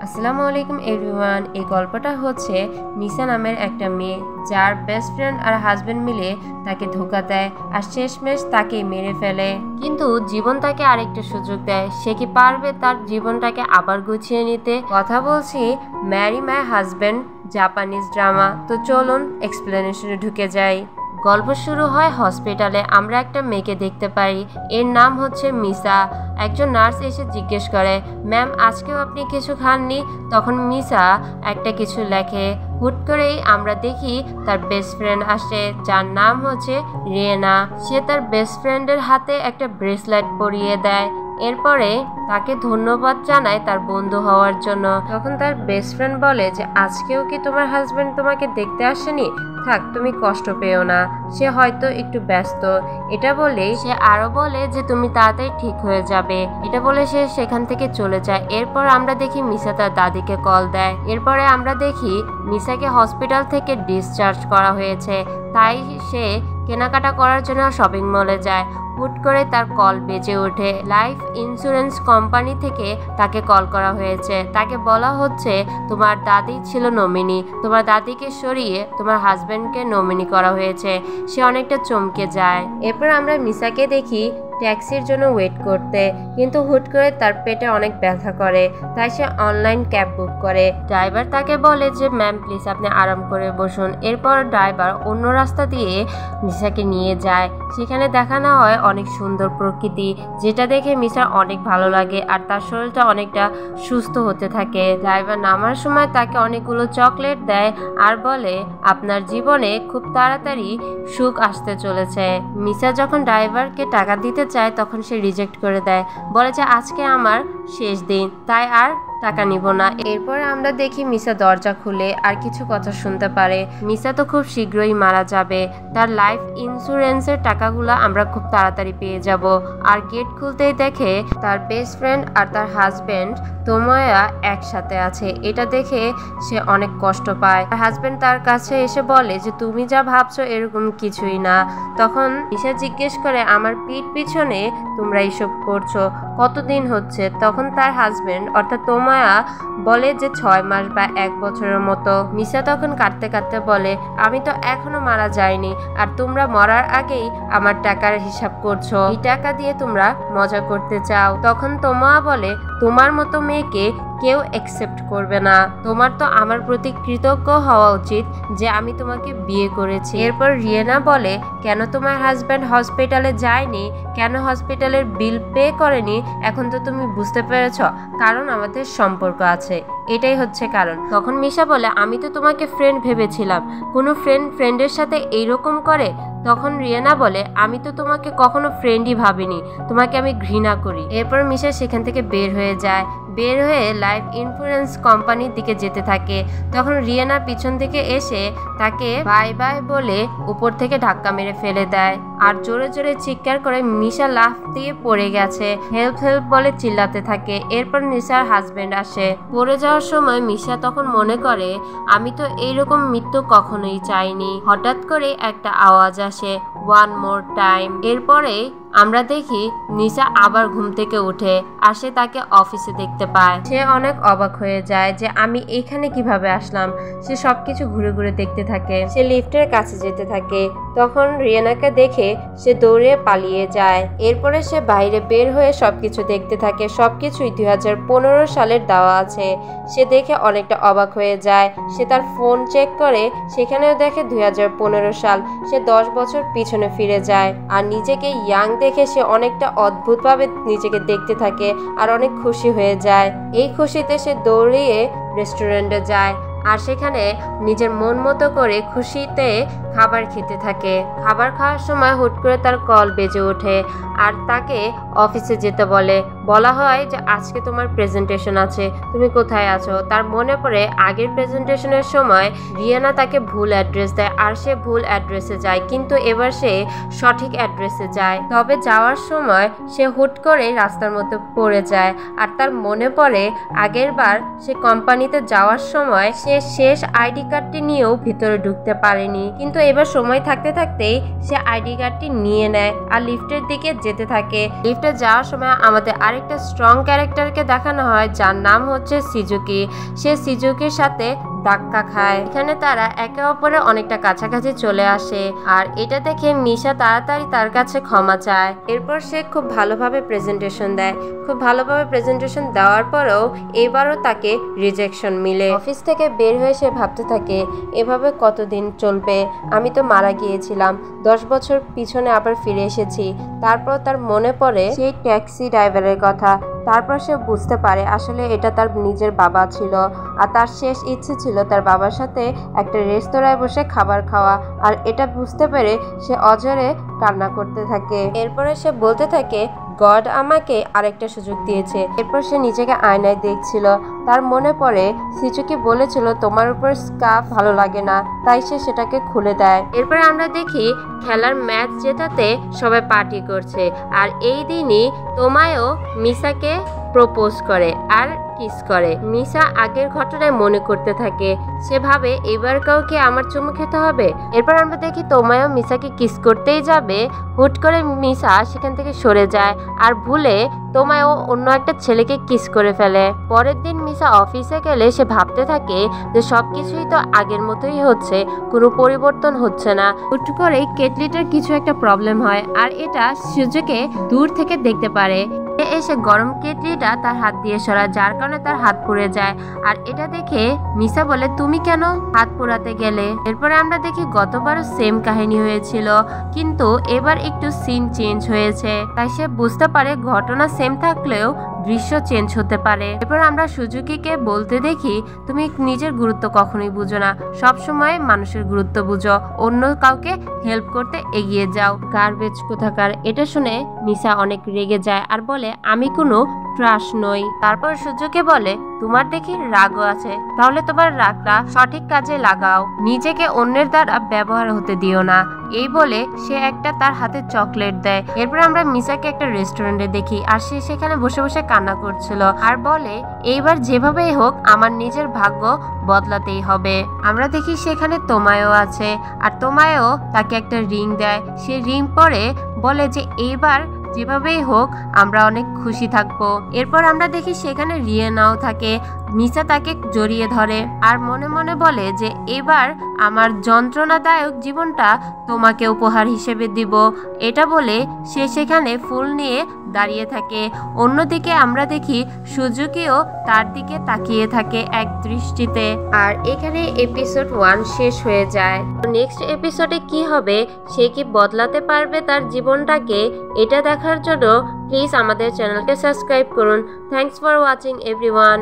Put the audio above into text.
আসসালামু আলাইকুম এভরিওয়ান। এই গল্পটা হচ্ছে মিসা নামের একটা মেয়ে যার বেস্ট ফ্রেন্ড আর হাজবেন্ড মিলে তাকে ধোঁকা দেয় আর শেষমেশ তাকে মেরে ফেলে। কিন্তু জীবন তাকে আরেকটা সুযোগ দেয়। সে কি পারবে তার জীবনটাকে আবার গুছিয়ে নিতে? কথা বলছি marry my husband Japanese drama. তো চলুন এক্সপ্লেনেশনে ঢুকে যাই। গল্প শুরু হয় হসপিটালে। আমরা একটা মেয়েকে দেখতে পাই, এর নাম হচ্ছে মিসা। একজন নার্স এসে জিজ্ঞেস করে, ম্যাম আজকেও আপনি কিছু খাননি? তখন মিসা একটা কিছু লেখে। হুট করেই আমরা দেখি তার বেস্ট ফ্রেন্ড আসে যার নাম হচ্ছে রিয়েনা। সে তার বেস্ট ফ্রেন্ডের হাতে একটা ব্রেসলেট পরিয়ে দেয়। এরপরে তাকে ধন্যবাদ জানায় তার বন্ধু হওয়ার জন্য। তখন তার বেস্ট ফ্রেন্ড বলে যে আজকেও কি তোমার হাজবেন্ড তোমাকে দেখতে আসেনি? থাক, তুমি কষ্ট পেও না, সে হয়তো একটু ব্যস্ত। এটা বলে সে আরো বলে যে তুমি তাড়াতাড়ি ঠিক হয়ে যাবে। এটা বলে সে সেখান থেকে চলে যায়। এরপর আমরা দেখি মিসা তার দাদিকে কল দেয়। এরপরে আমরা দেখি মিসাকে হসপিটাল থেকে ডিসচার্জ করা হয়েছে, তাই সে কেনাকাটা করার জন্য শপিং মলে যায়। হুট করে তার কল বেজে ওঠে। লাইফ ইন্স্যুরেন্স কোম্পানি থেকে তাকে কল করা হয়েছে। তাকে বলা হচ্ছে তোমার দাদি ছিল নমিনি, তোমার দাদিকে সরিয়ে তোমার হাজবেন্ডকে নমিনি করা হয়েছে। সে অনেকটা চমকে যায়। এরপর আমরা মিসাকে দেখি ট্যাক্সির জন্য ওয়েট করতে, কিন্তু হুট করে তার পেটে অনেক ব্যথা করে, তাই সে অনলাইন ক্যাব বুক করে। ড্রাইভার তাকে বলে যে ম্যাম প্লিজ আপনি আরাম করে বসুন। এরপর ড্রাইভার অন্য রাস্তা দিয়ে মিসাকে নিয়ে যায়। সেখানে দেখানো হয় অনেক সুন্দর প্রকৃতি, যেটা দেখে মিসার অনেক ভালো লাগে আর তার শরীরটা অনেকটা সুস্থ হতে থাকে। ড্রাইভার নামার সময় তাকে অনেকগুলো চকলেট দেয় আর বলে আপনার জীবনে খুব তাড়াতাড়ি সুখ আসতে চলেছে। মিসা যখন ড্রাইভারকে টাকা দিতে চায় তখন সে রিজেক্ট করে দেয়, বলে যে আজকে আমার শেষ দিন, তাই আর টাকা নিব না। এরপর আমরা দেখি মিসা দরজা খুলে আর কিছু কথা শুনতে পারে। মিসা তো খুব শীঘ্রই মারা যাবে, তার লাইফ ইন্স্যুরেন্সের টাকাগুলো আমরা খুব তাড়াতাড়ি পেয়ে যাব। আর গেট খুলতেই দেখে তার বেস্ট ফ্রেন্ড আর তার হাজবেন্ড তোময়া একসাথে আছে। এটা দেখে সে অনেক কষ্ট পায়। হাজবেন্ড তার কাছে এসে বলে যে তুমি যা ভাবছো এরকম কিছুই না। তখন মিসা জিজ্ঞেস করে আমার পিঠ পিছনে তোমরা এইসব করছো কতদিন হচ্ছে? তখন তার হাজবেন্ড অর্থাৎ তোময়া বলে যে 6 মাস বা 1 বছরের মতো। মিসা তখন কাঁদতে কাঁদতে বলে আমি তো এখনো মারা যাইনি, আর তোমরা মরার আগেই আমার টাকার হিসাব করছো, এই টাকা দিয়ে তোমরা মজা করতে চাও। তখন তোময়া বলে তোমার মতো মেয়েকে কেউ অ্যাকসেপ্ট করবে না, তোমার তো আমার প্রতি কৃতজ্ঞ হওয়া উচিত যে আমি তোমাকে বিয়ে করেছি। এরপর রিয়েনা বলে কেন তোমার হাজব্যান্ড হসপিটালে যায়নি, কেন হসপিটালের বিল পে করেনি? এখন তো তুমি বুঝতে পেরেছ, কারণ আমাদের সম্পর্ক আছে, এটাই হচ্ছে কারণ। তখন মিশা বলে আমি তো তোমাকে ফ্রেন্ড ভেবেছিলাম, কোনো ফ্রেন্ডের সাথে এইরকম করে? তখন রিয়েনা বলে আমি তো তোমাকে কখনো ফ্রেন্ডই ভাবিনি, তোমাকে আমি ঘৃণা করি। এরপর মিশা সেখান থেকে বের হয়ে যায়। বের হয়ে লাইফ ইন্স্যুরেন্স কোম্পানির দিকে যেতে থাকে। তখন রিয়েনা পিছন থেকে এসে তাকে বাই বাই বলে উপর থেকে ধাক্কা মেরে ফেলে দেয় আর জোরে জোরে চিৎকার করে মিশা লাফ দিয়ে পড়ে গেছে। হেল্প হেল্প বলে চিল্লাতে থাকে। এরপর মিশার হাজবেন্ড আসে। পড়ে যাওয়ার সময় মিশা তখন মনে করে আমি তো এইরকম মৃত্যু কখনোই চাইনি। হঠাৎ করে একটা আওয়াজ আসে, ওয়ান মোর টাইম। এরপরে আমরা দেখি নিশা আবার ঘুম থেকে উঠে আর সে তাকে অফিসে দেখতে পায়। সে অনেক অবাক হয়ে যায় যে আমি এখানে কিভাবে আসলাম। সে সবকিছু ঘুরে ঘুরে দেখতে থাকে। সে লিফটের কাছে যেতে থাকে। তখন রিয়েনাকে দেখে সে দৌড়ে পালিয়ে যায়। এরপরে সে বাইরে বের হয়ে সবকিছু দেখতে থাকে। সবকিছুই 2015 সালের দেওয়া আছে। সে দেখে অনেকটা অবাক হয়ে যায়। সে তার ফোন চেক করে, সেখানেও দেখে 2015 সাল। সে 10 বছর পিছনে ফিরে যায় আর নিজেকে ইয়াং দেখে সে অনেকটা অদ্ভুতভাবে নিজেকে দেখতে থাকে আর অনেক খুশি হয়ে যায়। এই খুশিতে সে দৌড়িয়ে রেস্টুরেন্টে যায় আর সেখানে নিজের মন মতো করে খুশিতে খাবার খেতে থাকে। খাবার খাওয়ার সময় হুট করে তার কল বেজে ওঠে আর তাকে অফিসে যেতে বলা হয় যে আজকে তোমার প্রেজেন্টেশন আছে, তুমি কোথায় আছো? তার মনে পড়ে আগের প্রেজেন্টেশনের সময় রিয়ানা তাকে ভুল অ্যাড্রেস দেয় আর সে ভুল অ্যাড্রেসে যায়, কিন্তু এবার সে সঠিক অ্যাড্রেসে যায়। তবে যাওয়ার সময় সে হুট করে রাস্তার মধ্যে পড়ে যায় আর তার মনে পড়ে আগের বার সে কোম্পানিতে যাওয়ার সময় সে শেষ আইডি কার্ডটি নিয়েও ভিতরে ঢুকতে পারেনি, কিন্তু কিন্তু এবার সময় থাকতে থাকতেই সে আইডি কার্ডটি নিয়ে নেয় আর লিফটের দিকে যেতে থাকে। লিফটে যাওয়ার সময় আমাদের আরেকটা স্ট্রং ক্যারেক্টারকে দেখানো হয় যার নাম হচ্ছে সিজুকি। সে সিজুকির সাথে ধাক্কা খায়। এখানে তারা একে অপরের অনেকটা কাছাকাছি চলে আসে আর এটা দেখে মিশা তাড়াতাড়ি তার কাছে ক্ষমা চায়। এরপর সে খুব ভালোভাবে প্রেজেন্টেশন দেয়। খুব ভালোভাবে প্রেজেন্টেশন দেওয়ার পরেও এবারও তাকে রিজেকশন মিলে। অফিস থেকে বের হয়ে সে ভাবতে থাকে এভাবে কতদিন চলবে, আমি তো মারা গিয়েছিলাম, 10 বছর পিছনে আবার ফিরে এসেছি। তারপর তার মনে পড়ে সেই ট্যাক্সি ড্রাইভারের কথা। তারপর সে বুঝতে পারে আসলে এটা তার নিজের বাবা ছিল আর তার শেষ ইচ্ছে ছিল তার বাবার সাথে একটা রেস্তোরাঁয় বসে খাবার খাওয়া। আর এটা বুঝতে পেরে সে অঝরে কান্না করতে থাকে। এরপরে সে বলতে থাকে গড আমাকে আরেকটা সুযোগ দিয়েছে। এরপর সে নিজেকে আয়নায় দেখছিল। তার মনে পড়ে সিজুকি বলেছিল তোমার উপর স্কার্ফ ভালো লাগে না, তাই সে সেটাকে খুলে দেয়। এরপর আমরা দেখি খেলার ম্যাচ জেতাতে সবাই পার্টি করছে আর এই দিনই তোমায়ও মিসাকে প্রপোজ করে আর কিস করে। মিসা আগের ঘটনায় মনে করতে থাকে। সে ভাবে এবার কাউকে আমার চুমু খেতে হবে। এরপর আমরা দেখি তোমায়ও মিসাকে কিস করতেই যাবে, হুট করে মিসা সেখান থেকে সরে যায় আর ভুলে তোমায়ও অন্য একটা ছেলেকে কিস করে ফেলে। পরের দিন মিসা অফিসে গেলে সে ভাবতে থাকে যে সবকিছুই তো আগের মতোই হচ্ছে, কোনো পরিবর্তন হচ্ছে না। হুট করে কেটলিটার কিছু একটা প্রবলেম হয় আর এটা সুজুকে দূর থেকে দেখতে পারে। এসে গরম কেটলিটা তার হাত দিয়ে সরায়, যার কারণে তার হাত পুড়ে যায়। আর এটা দেখে মিসা বলে তুমি কেন হাত পোড়াতে গেলে? এরপরে আমরা দেখি গতবারও সেম কাহিনী হয়েছিল, কিন্তু এবার একটু সিন চেঞ্জ হয়েছে। তাই সে বুঝতে পারে ঘটনা সেম থাকলেও দৃশ্য চেঞ্জ হতে পারে। এরপর আমরা সুজুকিকে বলতে দেখি তুমি নিজের গুরুত্ব কখনোই বুঝো না, সব সময় মানুষের গুরুত্ব বুঝো, অন্য কাউকে হেল্প করতে এগিয়ে যাও। গার্বেজ কোথাকার। এটা শুনে মিসা অনেক রেগে যায় আর বলে আমি কোনো ট্রাশ নই। তারপর সুজুকি বলে তোমার দেখি রাগও আছে, তাহলে তোমার রাগটা সঠিক কাজে লাগাও, নিজেকে অন্যের দ্বারা ব্যবহার হতে দিও না। এই বলে সে একটা তার হাতে চকলেট দেয়। এরপর আমরা মিসাকে একটা রেস্টুরেন্টে দেখি আর সে সেখানে বসে বসে কান্না করছিল আর বলে এইবার যেভাবেই হোক আমার নিজের ভাগ্য বদলাতেই হবে। আমরা দেখি সেখানে তোমায়ও আছে আর তোমায়ও তাকে একটা রিং দেয়। সে রিং পরে বলে যে এইবার যেভাবেই হোক আমরা অনেক খুশি থাকবো। এরপর আমরা দেখি সেখানে রিয়েনাও থাকে। মিসা তাকে জড়িয়ে ধরে আর মনে মনে বলে যে এবার আমার যন্ত্রণাদায়ক জীবনটা তোমাকে উপহার হিসেবে দিব। এটা বলে সে সেখানে ফুল নিয়ে দাঁড়িয়ে থাকে। অন্যদিকে আমরা দেখি সুজুকিও তার দিকে তাকিয়ে থাকে এক দৃষ্টিতে। আর এখানে এপিসোড 1 শেষ হয়ে যায়। নেক্সট এপিসোডে কি হবে, সে কি বদলাতে পারবে তার জীবনটাকে, এটা দেখার জন্য প্লিজ আমাদের চ্যানেলকে সাবস্ক্রাইব করুন। Thanks for watching everyone.